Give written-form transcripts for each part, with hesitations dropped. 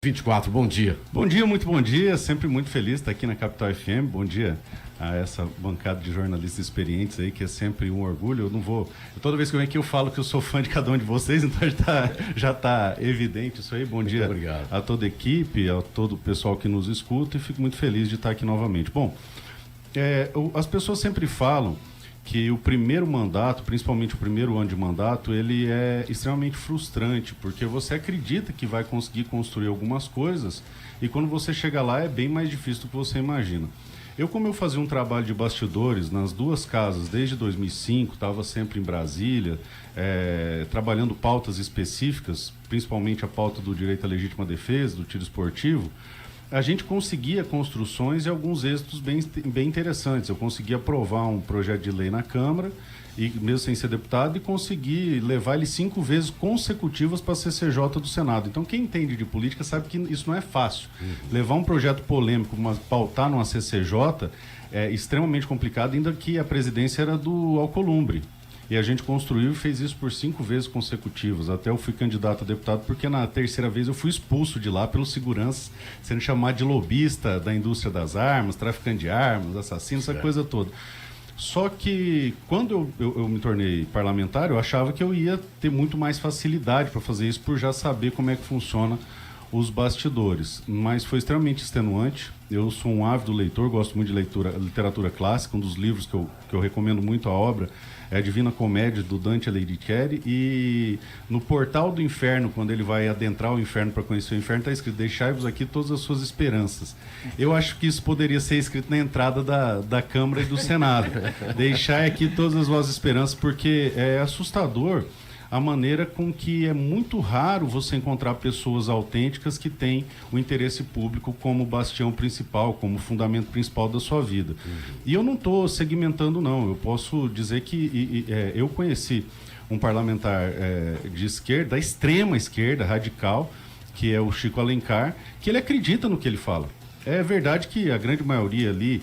24, bom dia. Bom dia, muito bom dia. Sempre muito feliz de estar aqui na Capital FM. Bom dia a essa bancada de jornalistas experientes aí, que é sempre um orgulho. Eu não vou... Toda vez que eu venho aqui eu falo que eu sou fã de cada um de vocês, então já tá evidente isso aí. Bom dia a toda a equipe, a todo o pessoal que nos escuta, e fico muito feliz de estar aqui novamente. Bom, as pessoas sempre falam que o primeiro mandato, principalmente o primeiro ano de mandato, ele é extremamente frustrante, porque você acredita que vai conseguir construir algumas coisas e quando você chega lá é bem mais difícil do que você imagina. Como eu fazia um trabalho de bastidores nas duas casas desde 2005, estava sempre em Brasília, trabalhando pautas específicas, principalmente a pauta do direito à legítima defesa, do tiro esportivo, a gente conseguia construções e alguns êxitos bem interessantes. Eu consegui aprovar um projeto de lei na Câmara, e mesmo sem ser deputado, e consegui levar ele 5 vezes consecutivas para a CCJ do Senado. Então, quem entende de política sabe que isso não é fácil. Levar um projeto polêmico, pautar numa CCJ, é extremamente complicado, ainda que a presidência era do Alcolumbre. E a gente construiu e fez isso por 5 vezes consecutivas. Até eu fui candidato a deputado, porque na terceira vez eu fui expulso de lá pelos seguranças, sendo chamado de lobista da indústria das armas, traficante de armas, assassino, essa coisa toda. Só que quando eu me tornei parlamentar, eu achava que eu ia ter muito mais facilidade para fazer isso, por já saber como é que funciona os bastidores. Mas foi extremamente extenuante. Eu sou um ávido leitor, gosto muito de literatura clássica. Um dos livros que eu recomendo muito a obra é a Divina Comédia, do Dante Alighieri, e no Portal do Inferno, quando ele vai adentrar o inferno para conhecer o inferno, está escrito: deixai-vos aqui todas as suas esperanças. Eu acho que isso poderia ser escrito na entrada da Câmara e do Senado. Deixai aqui todas as vossas esperanças, porque é assustador a maneira com que é muito raro você encontrar pessoas autênticas que têm o interesse público como bastião principal, como fundamento principal da sua vida. E eu não estou segmentando, não. Eu posso dizer que eu conheci um parlamentar de esquerda, da extrema esquerda, radical, que é o Chico Alencar, que ele acredita no que ele fala. É verdade que a grande maioria ali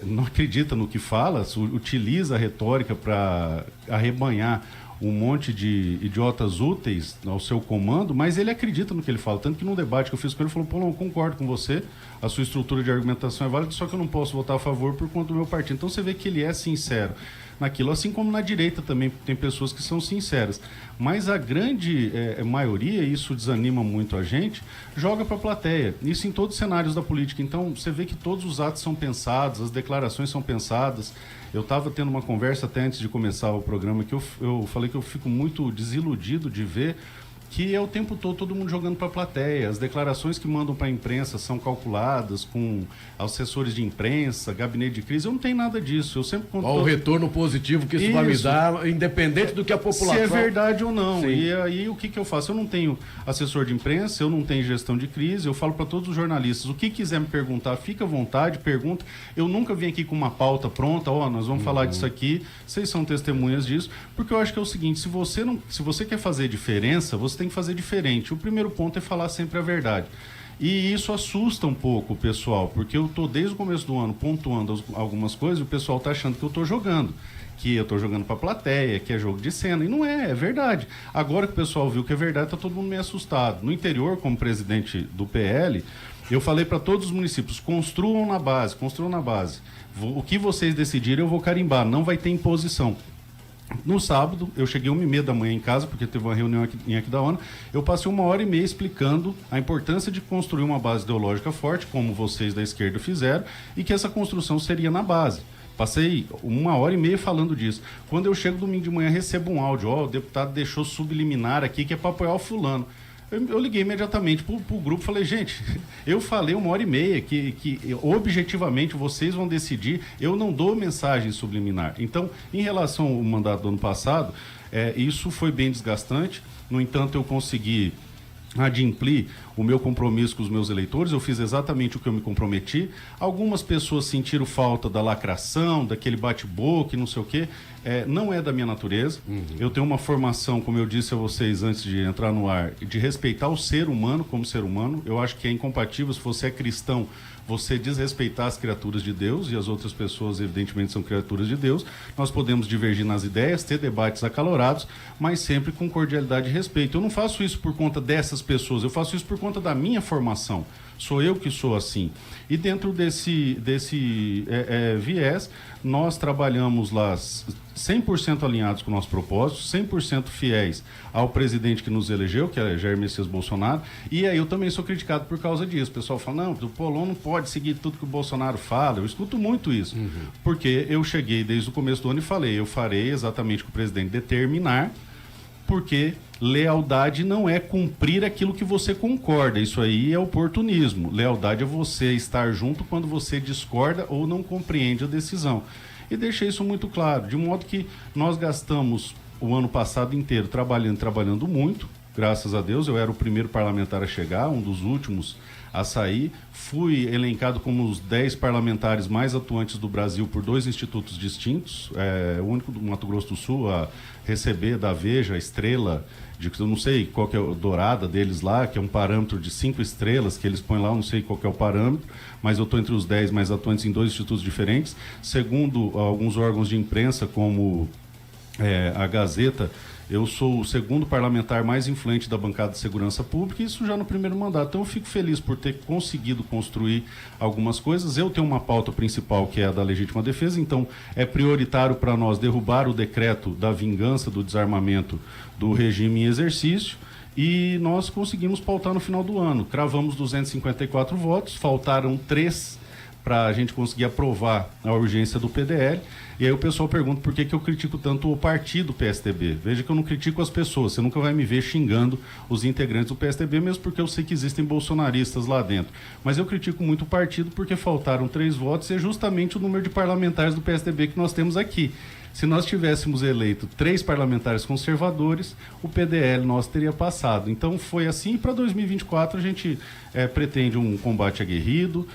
não acredita no que fala, utiliza a retórica para arrebanhar um monte de idiotas úteis ao seu comando, mas ele acredita no que ele fala. Tanto que num debate que eu fiz com ele, ele falou: pô, não, eu concordo com você, a sua estrutura de argumentação é válida, só que eu não posso votar a favor por conta do meu partido. Então você vê que ele é sincero naquilo, assim como na direita também tem pessoas que são sinceras. Mas a grande maioria, e isso desanima muito a gente, joga para a plateia. Isso em todos os cenários da política. Então você vê que todos os atos são pensados, as declarações são pensadas. Eu estava tendo uma conversa até antes de começar o programa que eu falei que eu fico muito desiludido de ver que é o tempo todo mundo jogando para a plateia. As declarações que mandam para a imprensa são calculadas com assessores de imprensa, gabinete de crise. Eu não tenho nada disso. Eu sempre conto. O retorno positivo que isso vai me dar, independente do que a população... Se é verdade ou não. Sim. E aí o que eu faço? Eu não tenho assessor de imprensa, eu não tenho gestão de crise, eu falo para todos os jornalistas: o que quiser me perguntar, fica à vontade, pergunta. Eu nunca vim aqui com uma pauta pronta: nós vamos falar disso aqui, vocês são testemunhas disso, porque eu acho que é o seguinte: se você quer fazer diferença, você tem que fazer diferente. O primeiro ponto é falar sempre a verdade. E isso assusta um pouco o pessoal, porque eu estou desde o começo do ano pontuando algumas coisas e o pessoal está achando que eu estou jogando. Que eu estou jogando para a plateia, que é jogo de cena. E não é verdade. Agora que o pessoal viu que é verdade, está todo mundo meio assustado. No interior, como presidente do PL, eu falei para todos os municípios: construam na base. O que vocês decidirem eu vou carimbar, não vai ter imposição. No sábado, eu cheguei 1h30 da manhã em casa, porque teve uma reunião aqui em Aquidauana. Eu passei 1h30 explicando a importância de construir uma base ideológica forte, como vocês da esquerda fizeram, e que essa construção seria na base. Passei 1h30 falando disso. Quando eu chego domingo de manhã, recebo um áudio: o deputado deixou subliminar aqui que é para apoiar o fulano. Eu liguei imediatamente pro grupo e falei: gente, eu falei 1h30 que objetivamente vocês vão decidir, eu não dou mensagem subliminar. Então, em relação ao mandato do ano passado, isso foi bem desgastante. No entanto, eu consegui adimplir o meu compromisso com os meus eleitores. Eu fiz exatamente o que eu me comprometi. Algumas pessoas sentiram falta da lacração, daquele bate-boca e não sei o quê. não é da minha natureza. Eu tenho uma formação, como eu disse a vocês antes de entrar no ar, de respeitar o ser humano como ser humano. Eu acho que é incompatível, se você é cristão, você desrespeitar as criaturas de Deus, e as outras pessoas, evidentemente, são criaturas de Deus. Nós podemos divergir nas ideias, ter debates acalorados, mas sempre com cordialidade e respeito. Eu não faço isso por conta dessas pessoas, eu faço isso por conta da minha formação. Sou eu que sou assim. E dentro desse viés, nós trabalhamos lá 100% alinhados com o nosso propósito, 100% fiéis ao presidente que nos elegeu, que é Jair Messias Bolsonaro. E aí eu também sou criticado por causa disso. O pessoal fala, não, o Polon não pode seguir tudo que o Bolsonaro fala. Eu escuto muito isso. Porque eu cheguei desde o começo do ano e falei, eu farei exatamente o que o presidente determinar, porque lealdade não é cumprir aquilo que você concorda. Isso aí é oportunismo. Lealdade é você estar junto quando você discorda ou não compreende a decisão. E deixei isso muito claro, de modo que nós gastamos o ano passado inteiro trabalhando muito, graças a Deus. Eu era o primeiro parlamentar a chegar, um dos últimos a sair. Fui elencado como os 10 parlamentares mais atuantes do Brasil por 2 institutos distintos. O único do Mato Grosso do Sul a receber da Veja a estrela, eu não sei qual que é a dourada deles lá, que é um parâmetro de 5 estrelas que eles põem lá, eu não sei qual que é o parâmetro, mas eu estou entre os 10 mais atuantes em 2 institutos diferentes. Segundo alguns órgãos de imprensa, como a Gazeta, eu sou o segundo parlamentar mais influente da bancada de segurança pública, isso já no primeiro mandato. Então eu fico feliz por ter conseguido construir algumas coisas. Eu tenho uma pauta principal, que é a da legítima defesa, então é prioritário para nós derrubar o decreto da vingança, do desarmamento do regime em exercício, e nós conseguimos pautar no final do ano. Cravamos 254 votos, faltaram 3 para a gente conseguir aprovar a urgência do PDL. E aí o pessoal pergunta por que eu critico tanto o partido PSDB. Veja que eu não critico as pessoas, você nunca vai me ver xingando os integrantes do PSDB, mesmo porque eu sei que existem bolsonaristas lá dentro. Mas eu critico muito o partido porque faltaram 3 votos, e é justamente o número de parlamentares do PSDB que nós temos aqui. Se nós tivéssemos eleito 3 parlamentares conservadores, o PDL nosso teria passado. Então foi assim, e para 2024 a gente pretende um combate aguerrido,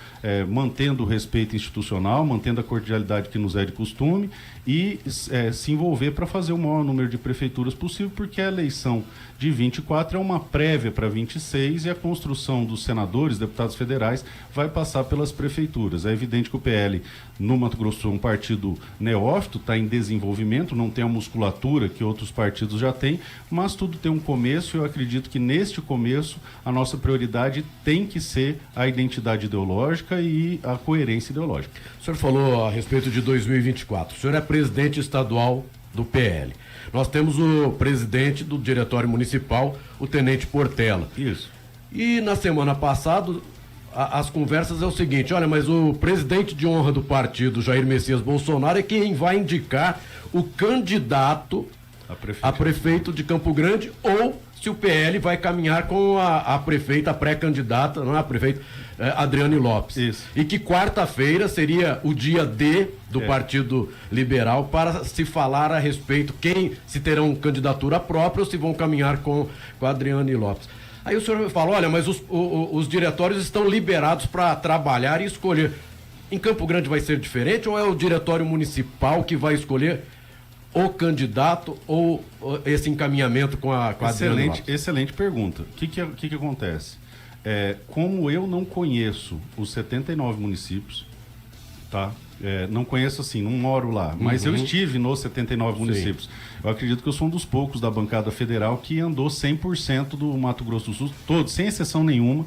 mantendo o respeito institucional, mantendo a cordialidade que nos é de costume, e se envolver para fazer o maior número de prefeituras possível, porque a eleição de 24 é uma prévia para 26, e a construção dos senadores, deputados federais, vai passar pelas prefeituras. É evidente que o PL, no Mato Grosso do Sul, é um partido neófito, está em desenvolvimento, não tem a musculatura que outros partidos já têm, mas tudo tem um começo, e eu acredito que neste começo a nossa prioridade tem que ser a identidade ideológica e a coerência ideológica. O senhor falou a respeito de 2024. O senhor é presidente estadual do PL. Nós temos o presidente do Diretório Municipal, o Tenente Portela. Isso. E na semana passada, as conversas é o seguinte, olha, mas o presidente de honra do partido, Jair Messias Bolsonaro, é quem vai indicar o candidato a prefeito de Campo Grande, ou se o PL vai caminhar com a prefeita, a pré-candidata, não é a prefeita, Adriane Lopes. Isso. E que quarta-feira seria o dia D do Partido Liberal para se falar a respeito se terão candidatura própria ou se vão caminhar com a Adriane Lopes. Aí o senhor fala, olha, mas os diretórios estão liberados para trabalhar e escolher. Em Campo Grande vai ser diferente, ou é o diretório municipal que vai escolher o candidato ou esse encaminhamento com a Adriane Lopes? Excelente pergunta. O que acontece? Como eu não conheço os 79 municípios, tá? Não conheço assim, não moro lá, mas eu estive nos 79 municípios. Eu acredito que eu sou um dos poucos da bancada federal que andou 100% do Mato Grosso do Sul, todos, sem exceção nenhuma,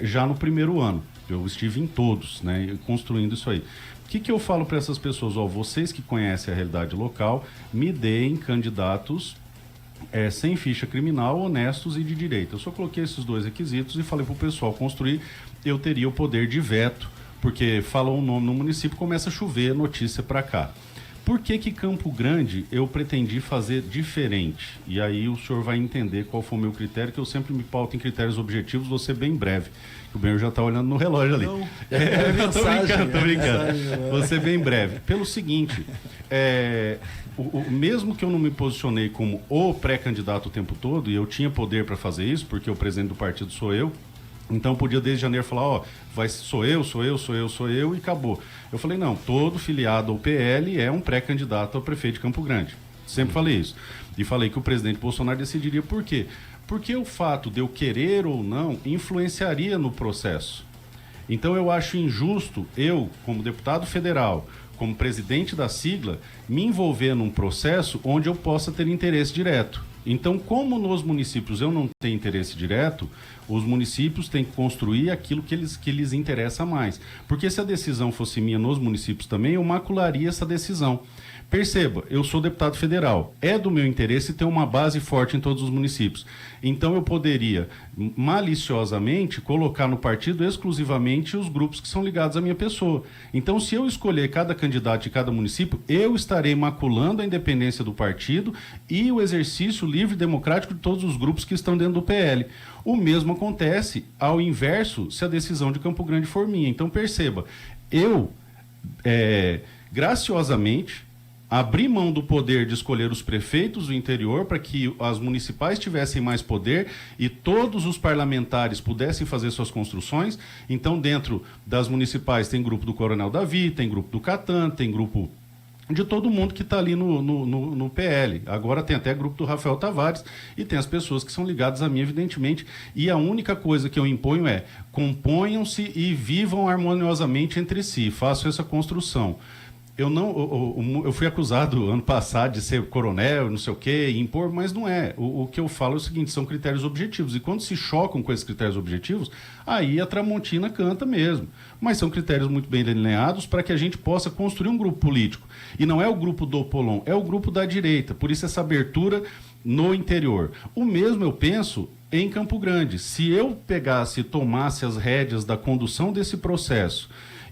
já no primeiro ano. Eu estive em todos, né, construindo isso aí. O que eu falo para essas pessoas? Vocês que conhecem a realidade local, me deem candidatos sem ficha criminal, honestos e de direita. Eu só coloquei esses 2 requisitos e falei para o pessoal construir. Eu teria o poder de veto, porque falou um nome no município, começa a chover notícia para cá. Por que Campo Grande eu pretendi fazer diferente? E aí o senhor vai entender qual foi o meu critério, que eu sempre me pauto em critérios objetivos, vou ser bem breve. O Benhor já está olhando no relógio ali. Não, tô brincando. Vou ser bem breve. Pelo seguinte, mesmo que eu não me posicionei como o pré-candidato o tempo todo, e eu tinha poder para fazer isso, porque o presidente do partido sou eu, Então podia desde janeiro falar, ó, sou eu e acabou. Eu falei, não, todo filiado ao PL é um pré-candidato ao prefeito de Campo Grande. Sempre falei isso. E falei que o presidente Bolsonaro decidiria por quê? Porque o fato de eu querer ou não influenciaria no processo. Então eu acho injusto eu, como deputado federal, como presidente da sigla, me envolver num processo onde eu possa ter interesse direto. Então, como nos municípios eu não tenho interesse direto, os municípios têm que construir aquilo que lhes interessa mais. Porque se a decisão fosse minha nos municípios também, eu macularia essa decisão. Perceba, eu sou deputado federal. É do meu interesse ter uma base forte em todos os municípios. Então eu poderia, maliciosamente, colocar no partido exclusivamente os grupos que são ligados à minha pessoa. Então, se eu escolher cada candidato de cada município, eu estarei maculando a independência do partido e o exercício livre e democrático de todos os grupos que estão dentro do PL. O mesmo acontece ao inverso se a decisão de Campo Grande for minha. Então, perceba, eu, graciosamente, abrir mão do poder de escolher os prefeitos do interior para que as municipais tivessem mais poder e todos os parlamentares pudessem fazer suas construções. Então, dentro das municipais tem grupo do Coronel Davi, tem grupo do Catan, tem grupo de todo mundo que está ali no PL. Agora tem até grupo do Rafael Tavares e tem as pessoas que são ligadas a mim, evidentemente. E a única coisa que eu imponho é componham-se e vivam harmoniosamente entre si. Façam essa construção. Eu fui acusado ano passado de ser coronel, não sei o quê, impor, mas não é. O que eu falo é o seguinte, são critérios objetivos. E quando se chocam com esses critérios objetivos, aí a Tramontina canta mesmo. Mas são critérios muito bem delineados para que a gente possa construir um grupo político. E não é o grupo do Opolon, é o grupo da direita. Por isso essa abertura no interior. O mesmo eu penso em Campo Grande. Se eu pegasse e tomasse as rédeas da condução desse processo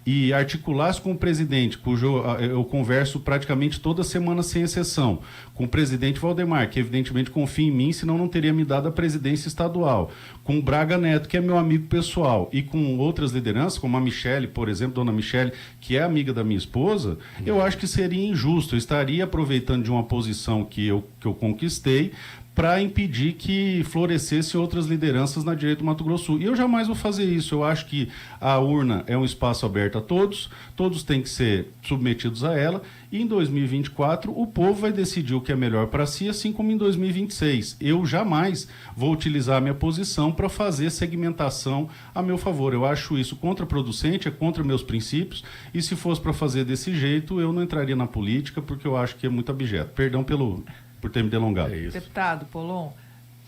e articulasse com o presidente, cujo eu converso praticamente toda semana sem exceção, com o presidente Valdemar, que evidentemente confia em mim, senão não teria me dado a presidência estadual, com o Braga Neto, que é meu amigo pessoal, e com outras lideranças, como a Michele, por exemplo, dona Michele, que é amiga da minha esposa, eu acho que seria injusto, eu estaria aproveitando de uma posição que eu conquistei, para impedir que florescessem outras lideranças na direita do Mato Grosso do Sul. E eu jamais vou fazer isso. Eu acho que a urna é um espaço aberto a todos, todos têm que ser submetidos a ela, e em 2024 o povo vai decidir o que é melhor para si, assim como em 2026. Eu jamais vou utilizar a minha posição para fazer segmentação a meu favor. Eu acho isso contraproducente, é contra meus princípios, e se fosse para fazer desse jeito, eu não entraria na política, porque eu acho que é muito abjeto. Perdão por ter me delongado. Deputado Polon,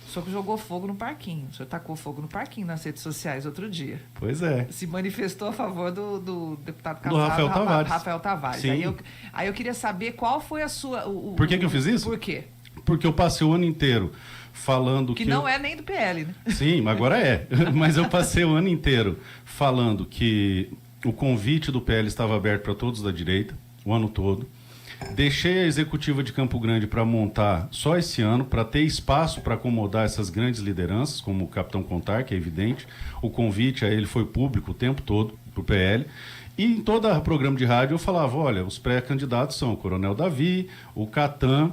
o senhor jogou fogo no parquinho. O senhor tacou fogo no parquinho nas redes sociais outro dia. Pois é. Se manifestou a favor do deputado casado, Rafael Tavares. Sim. Aí eu queria saber qual foi a sua... Por que eu fiz isso? Por quê? Porque eu passei o ano inteiro falando que... não é nem do PL, né? Sim, agora é. Mas eu passei o ano inteiro falando que o convite do PL estava aberto para todos da direita, o ano todo. Deixei a executiva de Campo Grande para montar só esse ano, para ter espaço para acomodar essas grandes lideranças, como o Capitão Contar, que é evidente. O convite a ele foi público o tempo todo, para o PL. E em todo programa de rádio eu falava, olha, os pré-candidatos são o Coronel Davi, o Catan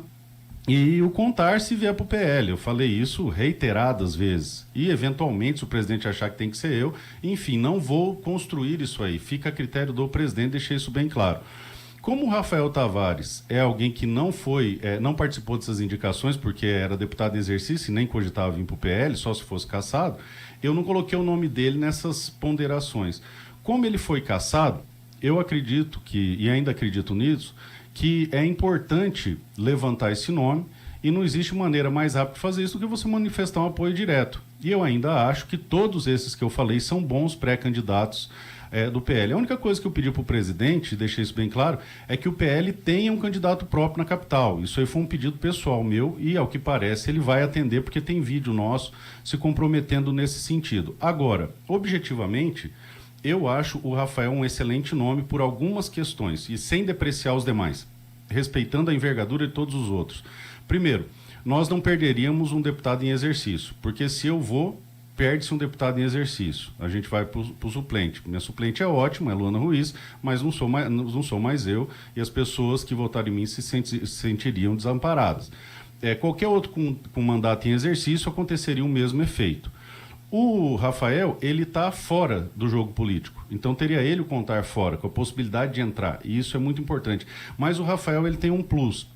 e o Contar se vier para o PL. Eu falei isso reiteradas vezes. E, eventualmente, se o presidente achar que tem que ser eu, enfim, não vou construir isso aí. Fica a critério do presidente, deixei isso bem claro. Como o Rafael Tavares é alguém que não participou dessas indicações, porque era deputado em exercício e nem cogitava vir para o PL, só se fosse cassado, eu não coloquei o nome dele nessas ponderações. Como ele foi cassado, eu acredito e ainda acredito nisso, que é importante levantar esse nome e não existe maneira mais rápida de fazer isso do que você manifestar um apoio direto. E eu ainda acho que todos esses que eu falei são bons pré-candidatos do PL. A única coisa que eu pedi para o presidente, deixei isso bem claro, é que o PL tenha um candidato próprio na capital. Isso aí foi um pedido pessoal meu e, ao que parece, ele vai atender porque tem vídeo nosso se comprometendo nesse sentido. Agora, objetivamente, eu acho o Rafael um excelente nome por algumas questões e sem depreciar os demais, respeitando a envergadura de todos os outros. Primeiro, nós não perderíamos um deputado em exercício, porque se eu vou, perde-se um deputado em exercício. A gente vai para o suplente. Minha suplente é ótima, é Luana Ruiz, mas não sou mais eu, e as pessoas que votaram em mim se sentiriam desamparadas. Qualquer outro com mandato em exercício aconteceria o mesmo efeito. O Rafael, ele está fora do jogo político. Então teria ele o contar fora, com a possibilidade de entrar. E isso é muito importante. Mas o Rafael, ele tem um plus.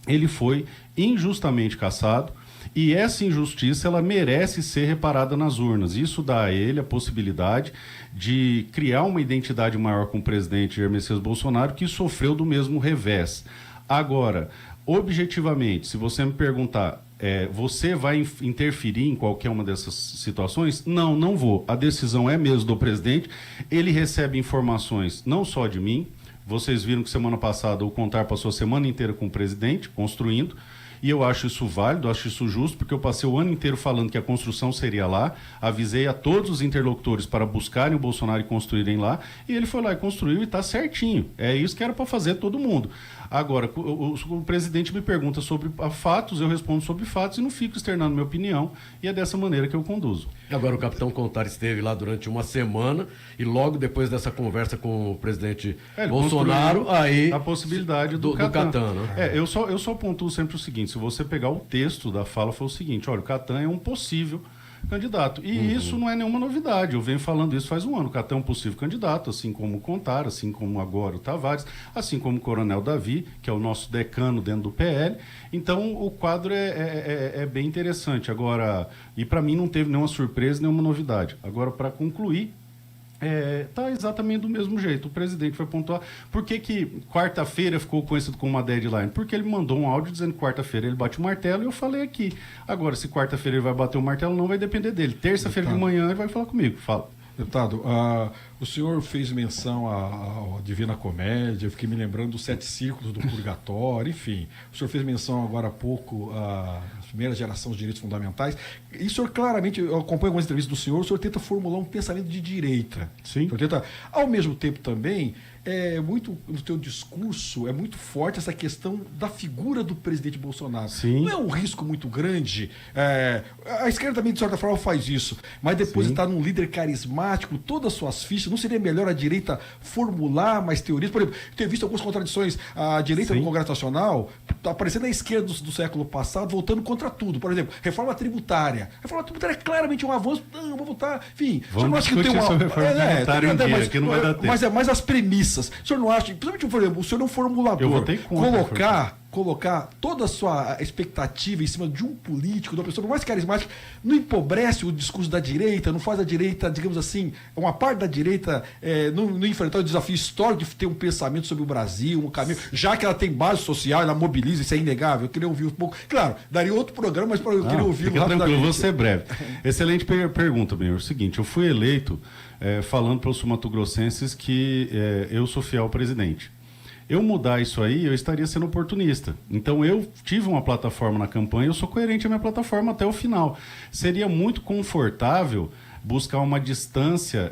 Ele foi injustamente cassado e essa injustiça, ela merece ser reparada nas urnas. Isso dá a ele a possibilidade de criar uma identidade maior com o presidente Jair Messias Bolsonaro, que sofreu do mesmo revés. Agora, objetivamente, se você me perguntar, você vai interferir em qualquer uma dessas situações? Não, não vou. A decisão é mesmo do presidente. Ele recebe informações não só de mim. Vocês viram que semana passada o Contar passou a semana inteira com o presidente, construindo. E eu acho isso válido, acho isso justo, porque eu passei o ano inteiro falando que a construção seria lá, avisei a todos os interlocutores para buscarem o Bolsonaro e construírem lá, e ele foi lá e construiu e está certinho. É isso que era para fazer todo mundo. Agora, o presidente me pergunta sobre fatos, eu respondo sobre fatos e não fico externando minha opinião, e é dessa maneira que eu conduzo. Agora, o capitão Contar esteve lá durante uma semana e logo depois dessa conversa com o presidente Bolsonaro, aí... A possibilidade do Catan, né? Eu só pontuo sempre o seguinte, se você pegar o texto da fala, foi o seguinte, olha, o Catan é um possível candidato. E isso não é nenhuma novidade. Eu venho falando isso faz um ano. O Catan é um possível candidato, assim como o Contar, assim como agora o Tavares, assim como o Coronel Davi, que é o nosso decano dentro do PL. Então, o quadro é bem interessante. Agora, e para mim não teve nenhuma surpresa, nenhuma novidade. Agora, para concluir, tá exatamente do mesmo jeito. O presidente vai pontuar. Por que quarta-feira ficou conhecido como uma deadline? Porque ele mandou um áudio dizendo que quarta-feira ele bate o martelo e eu falei aqui. Agora, se quarta-feira ele vai bater o martelo, não vai depender dele. Terça-feira de manhã ele vai falar comigo. Fala. Deputado, o senhor fez menção à Divina Comédia, eu fiquei me lembrando dos 7 círculos do Purgatório, enfim. O senhor fez menção agora há pouco à primeira geração dos direitos fundamentais. E o senhor claramente, eu acompanho algumas entrevistas do senhor tenta formular um pensamento de direita. Sim. O senhor tenta, ao mesmo tempo também, muito no teu discurso, é muito forte essa questão da figura do presidente Bolsonaro. Sim. Não é um risco muito grande? A esquerda também, de certa forma, faz isso, mas depois de estar num líder carismático, todas as suas fichas, não seria melhor a direita formular mais teorias? Por exemplo, ter visto algumas contradições, a direita no Congresso Nacional está aparecendo a esquerda do século passado, voltando contra tudo. Por exemplo, reforma tributária. Reforma tributária é claramente um avanço, não, vou votar, enfim. Vamos discutir sobre reforma tributária que não vai dar tempo. Mas é mais as premissas. O senhor não acha, principalmente, por exemplo, o senhor é um formulador, eu votei contra, colocar toda a sua expectativa em cima de um político, de uma pessoa mais carismática, não empobrece o discurso da direita, não faz a direita, digamos assim, uma parte da direita não enfrentar o desafio histórico de ter um pensamento sobre o Brasil, um caminho, já que ela tem base social, ela mobiliza, isso é inegável. Eu queria ouvir um pouco. Claro, daria outro programa, mas eu queria ouvir rapidamente. Tranquilo, vou ser breve. Excelente pergunta, Benhor. É o seguinte, eu fui eleito falando para os sul-mato-grossenses que eu sou fiel ao presidente. Eu mudar isso aí, eu estaria sendo oportunista. Então, eu tive uma plataforma na campanha, eu sou coerente à minha plataforma até o final. Seria muito confortável buscar uma distância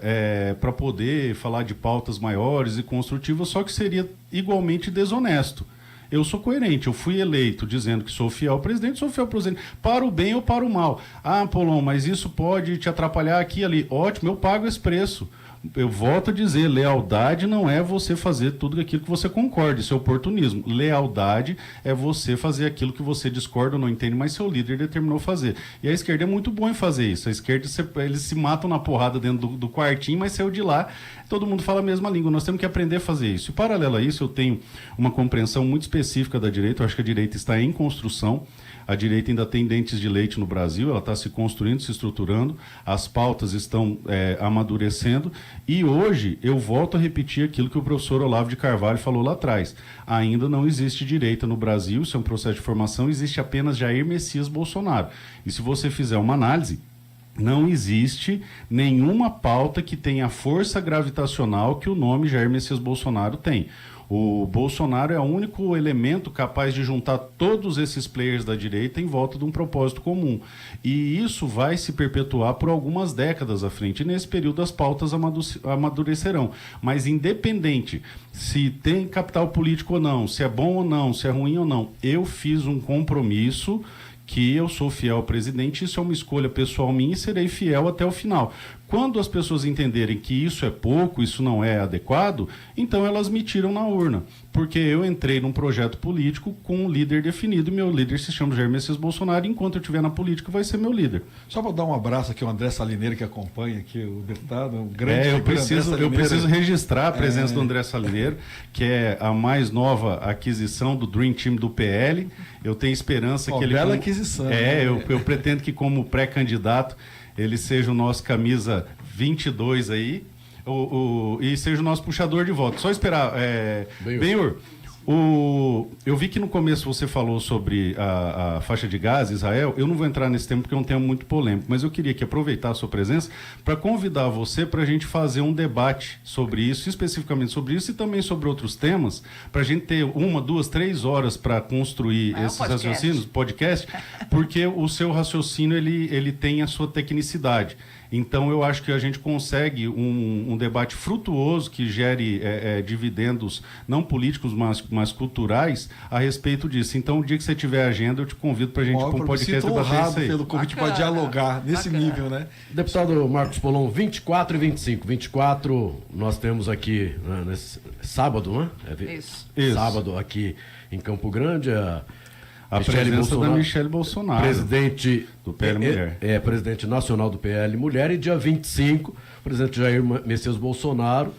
para poder falar de pautas maiores e construtivas, só que seria igualmente desonesto. Eu sou coerente, eu fui eleito dizendo que sou fiel ao presidente, sou fiel ao presidente, para o bem ou para o mal. Ah, Polon, mas isso pode te atrapalhar aqui e ali. Ótimo, eu pago esse preço. Eu volto a dizer, lealdade não é você fazer tudo aquilo que você concorda, isso é oportunismo. Lealdade é você fazer aquilo que você discorda ou não entende, mas seu líder determinou fazer. E a esquerda é muito boa em fazer isso. A esquerda, eles se matam na porrada dentro do quartinho, mas saiu de lá, todo mundo fala a mesma língua. Nós temos que aprender a fazer isso. E paralelo a isso, eu tenho uma compreensão muito específica da direita. Eu acho que a direita está em construção. A direita ainda tem dentes de leite no Brasil, ela está se construindo, se estruturando, as pautas estão amadurecendo, e hoje eu volto a repetir aquilo que o professor Olavo de Carvalho falou lá atrás. Ainda não existe direita no Brasil, isso é um processo de formação, existe apenas Jair Messias Bolsonaro. E se você fizer uma análise, não existe nenhuma pauta que tenha a força gravitacional que o nome Jair Messias Bolsonaro tem. O Bolsonaro é o único elemento capaz de juntar todos esses players da direita em volta de um propósito comum. E isso vai se perpetuar por algumas décadas à frente. E nesse período as pautas amadurecerão. Mas independente se tem capital político ou não, se é bom ou não, se é ruim ou não, eu fiz um compromisso que eu sou fiel ao presidente, isso é uma escolha pessoal minha e serei fiel até o final. Quando as pessoas entenderem que isso é pouco, isso não é adequado, então elas me tiram na urna. Porque eu entrei num projeto político com um líder definido, e meu líder se chama Jair Messias Bolsonaro, e enquanto eu estiver na política vai ser meu líder. Só para dar um abraço aqui ao André Salineiro, que acompanha aqui o deputado, um grande eu preciso registrar a presença do André Salineiro, que é a mais nova aquisição do Dream Team do PL. Eu tenho esperança que ele... Bela aquisição. Eu pretendo que como pré-candidato ele seja o nosso camisa 22 aí, e seja o nosso puxador de voto. Só esperar. Benhur, eu vi que no começo você falou sobre a faixa de Gaza, Israel. Eu não vou entrar nesse tema porque é um tema muito polêmico, mas eu queria aproveitar a sua presença para convidar você para a gente fazer um debate sobre isso, especificamente sobre isso e também sobre outros temas, para a gente ter 1, 2, 3 horas para construir esses raciocínios, podcast, porque o seu raciocínio ele tem a sua tecnicidade. Então, eu acho que a gente consegue um debate frutuoso que gere dividendos não políticos, mas culturais a respeito disso. Então, o dia que você tiver agenda, eu te convido para a gente para um podcast debater isso aí. Pelo convite para dialogar nesse nível, né? Deputado Marcos Polon, 24 e 25. 24, nós temos aqui, né, nesse sábado, né? Isso. Sábado aqui em Campo Grande, a presença da Michele Bolsonaro, presidente do PL Mulher. Presidente nacional do PL Mulher, e dia 25, o presidente Jair Messias Bolsonaro,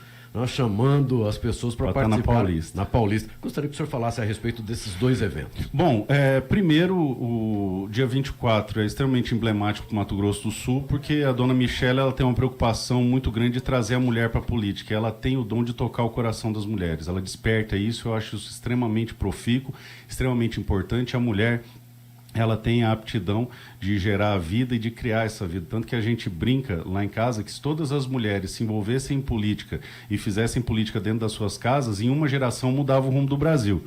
chamando as pessoas para participar na Paulista. Gostaria que o senhor falasse a respeito desses dois eventos. Bom, primeiro, o dia 24 é extremamente emblemático para o Mato Grosso do Sul, porque a dona Michele ela tem uma preocupação muito grande de trazer a mulher para a política. Ela tem o dom de tocar o coração das mulheres. Ela desperta isso, eu acho isso extremamente profícuo, extremamente importante. A mulher, ela tem a aptidão de gerar a vida e de criar essa vida. Tanto que a gente brinca lá em casa que se todas as mulheres se envolvessem em política e fizessem política dentro das suas casas, em uma geração mudava o rumo do Brasil.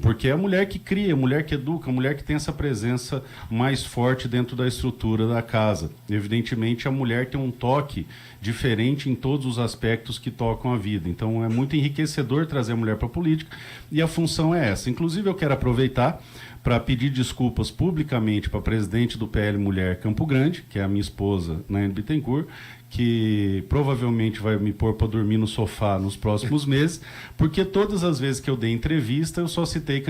Porque é a mulher que cria, a mulher que educa, a mulher que tem essa presença mais forte dentro da estrutura da casa. Evidentemente, a mulher tem um toque diferente em todos os aspectos que tocam a vida. Então, é muito enriquecedor trazer a mulher para a política, e a função é essa. Inclusive, eu quero aproveitar para pedir desculpas publicamente para a presidente do PL Mulher Campo Grande, que é a minha esposa, Nayane Bittencourt, que provavelmente vai me pôr para dormir no sofá nos próximos meses, porque todas as vezes que eu dei entrevista, eu só citei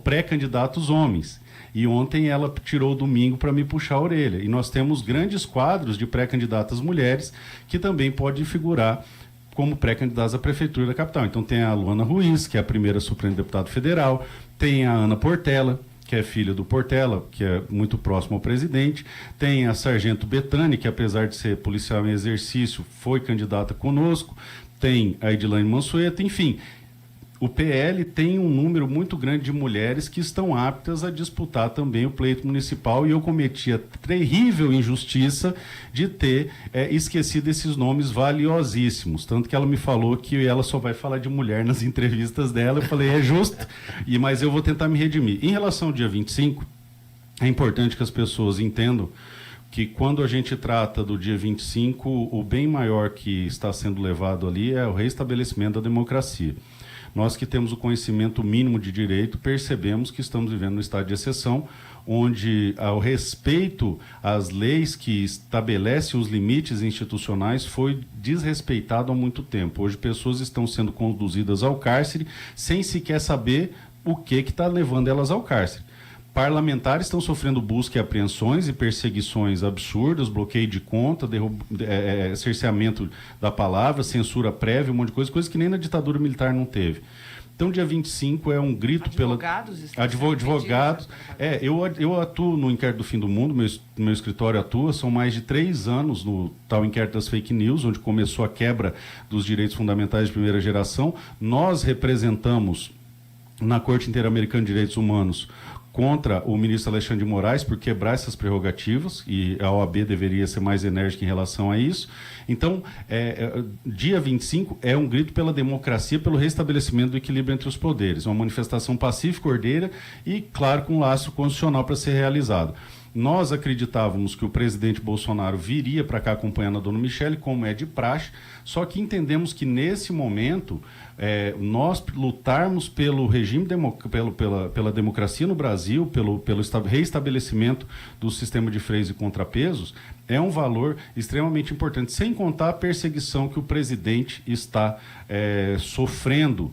pré-candidatos homens. E ontem ela tirou o domingo para me puxar a orelha. E nós temos grandes quadros de pré-candidatas mulheres que também podem figurar como pré-candidatas à Prefeitura da capital. Então tem a Luana Ruiz, que é a primeira suplente deputada federal, tem a Ana Portela, que é filha do Portela, que é muito próximo ao presidente, tem a Sargento Betânia, que apesar de ser policial em exercício, foi candidata conosco, tem a Edilane Mansueto, enfim. O PL tem um número muito grande de mulheres que estão aptas a disputar também o pleito municipal, e eu cometi a terrível injustiça de ter esquecido esses nomes valiosíssimos. Tanto que ela me falou que ela só vai falar de mulher nas entrevistas dela. Eu falei, é justo, mas eu vou tentar me redimir. Em relação ao dia 25, é importante que as pessoas entendam que quando a gente trata do dia 25, o bem maior que está sendo levado ali é o reestabelecimento da democracia. Nós que temos o conhecimento mínimo de direito, percebemos que estamos vivendo no estado de exceção, onde o respeito às leis que estabelecem os limites institucionais foi desrespeitado há muito tempo. Hoje pessoas estão sendo conduzidas ao cárcere sem sequer saber o que está levando elas ao cárcere. Parlamentares estão sofrendo busca e apreensões e perseguições absurdas, bloqueio de conta, cerceamento da palavra, censura prévia, um monte de coisas que nem na ditadura militar não teve. Então, dia 25 é um grito Advogados. Eu atuo no Inquérito do Fim do Mundo, meu escritório atua, são mais de 3 anos no tal Inquérito das Fake News, onde começou a quebra dos direitos fundamentais de primeira geração. Nós representamos na Corte Interamericana de Direitos Humanos contra o ministro Alexandre de Moraes por quebrar essas prerrogativas, e a OAB deveria ser mais enérgica em relação a isso. Então, dia 25 é um grito pela democracia, pelo restabelecimento do equilíbrio entre os poderes. Uma manifestação pacífica, ordeira e, claro, com um laço constitucional para ser realizado. Nós acreditávamos que o presidente Bolsonaro viria para cá acompanhando a dona Michele, como é de praxe, só que entendemos que nesse momento nós lutarmos pelo regime, pela democracia no Brasil, pelo reestabelecimento do sistema de freios e contrapesos, é um valor extremamente importante, sem contar a perseguição que o presidente está sofrendo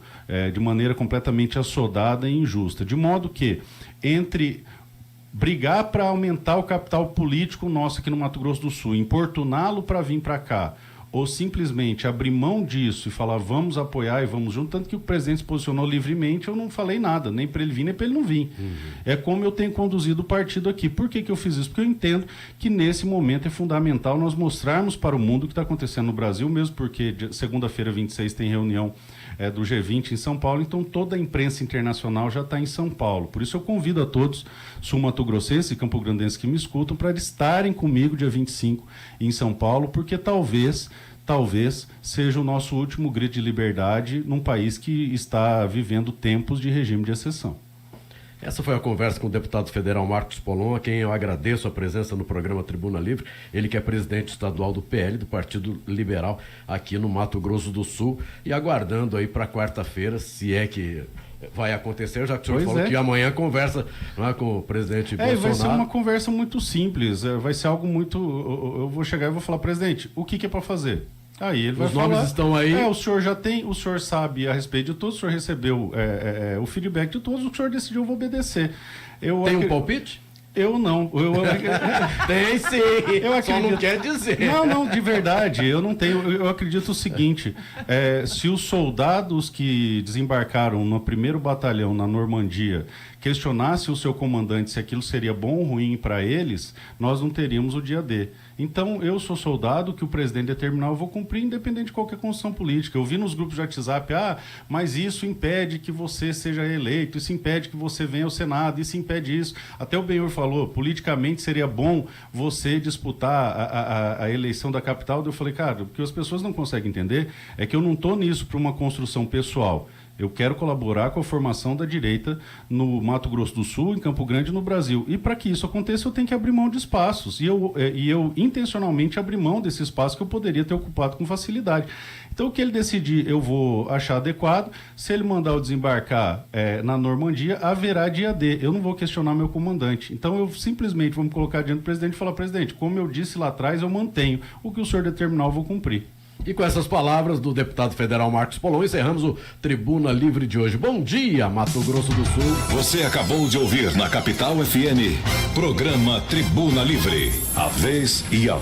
de maneira completamente assodada e injusta. De modo que, entre brigar para aumentar o capital político nosso aqui no Mato Grosso do Sul, importuná-lo para vir para cá, ou simplesmente abrir mão disso e falar vamos apoiar e vamos junto, tanto que o presidente se posicionou livremente, eu não falei nada, nem para ele vir, nem para ele não vir. É como eu tenho conduzido o partido aqui. Por que eu fiz isso? Porque eu entendo que nesse momento é fundamental nós mostrarmos para o mundo o que está acontecendo no Brasil, mesmo porque segunda-feira 26 tem reunião do G20 em São Paulo, então toda a imprensa internacional já está em São Paulo. Por isso eu convido a todos, sul-mato-grossenses e campograndenses que me escutam, para estarem comigo dia 25 em São Paulo, porque talvez seja o nosso último grito de liberdade num país que está vivendo tempos de regime de exceção. Essa foi a conversa com o deputado federal Marcos Polon, a quem eu agradeço a presença no programa Tribuna Livre. Ele que é presidente estadual do PL, do Partido Liberal, aqui no Mato Grosso do Sul. E aguardando aí para quarta-feira, se é que vai acontecer, já que o senhor falou que amanhã conversa com o presidente Bolsonaro. Vai ser uma conversa muito simples, vai ser algo muito... Eu vou chegar e vou falar, presidente, o que é para fazer? Aí ele vai falar, nomes estão aí. O senhor já tem, o senhor sabe a respeito de todos, o senhor recebeu o feedback de todos, o senhor decidiu, eu vou obedecer. Tem um palpite? Eu não. Tem sim. Só não quer dizer. Não, de verdade, eu não tenho. Eu acredito o seguinte: se os soldados que desembarcaram no 1º Batalhão na Normandia questionassem o seu comandante se aquilo seria bom ou ruim para eles, nós não teríamos o dia D. Então, eu sou soldado, que o presidente determinar, eu vou cumprir, independente de qualquer condição política. Eu vi nos grupos de WhatsApp, mas isso impede que você seja eleito, isso impede que você venha ao Senado, isso impede isso. Até o Benhur falou, politicamente seria bom você disputar a eleição da capital. Eu falei, cara, o que as pessoas não conseguem entender é que eu não estou nisso para uma construção pessoal. Eu quero colaborar com a formação da direita no Mato Grosso do Sul, em Campo Grande e no Brasil. E para que isso aconteça, eu tenho que abrir mão de espaços. E eu intencionalmente abri mão desse espaço que eu poderia ter ocupado com facilidade. Então, o que ele decidir, eu vou achar adequado. Se ele mandar eu desembarcar na Normandia, haverá dia D. Eu não vou questionar meu comandante. Então, eu simplesmente vou me colocar diante do presidente e falar, presidente, como eu disse lá atrás, eu mantenho. O que o senhor determinar, eu vou cumprir. E com essas palavras do deputado federal Marcos Polon, encerramos o Tribuna Livre de hoje. Bom dia, Mato Grosso do Sul. Você acabou de ouvir na Capital FM, programa Tribuna Livre. A vez e a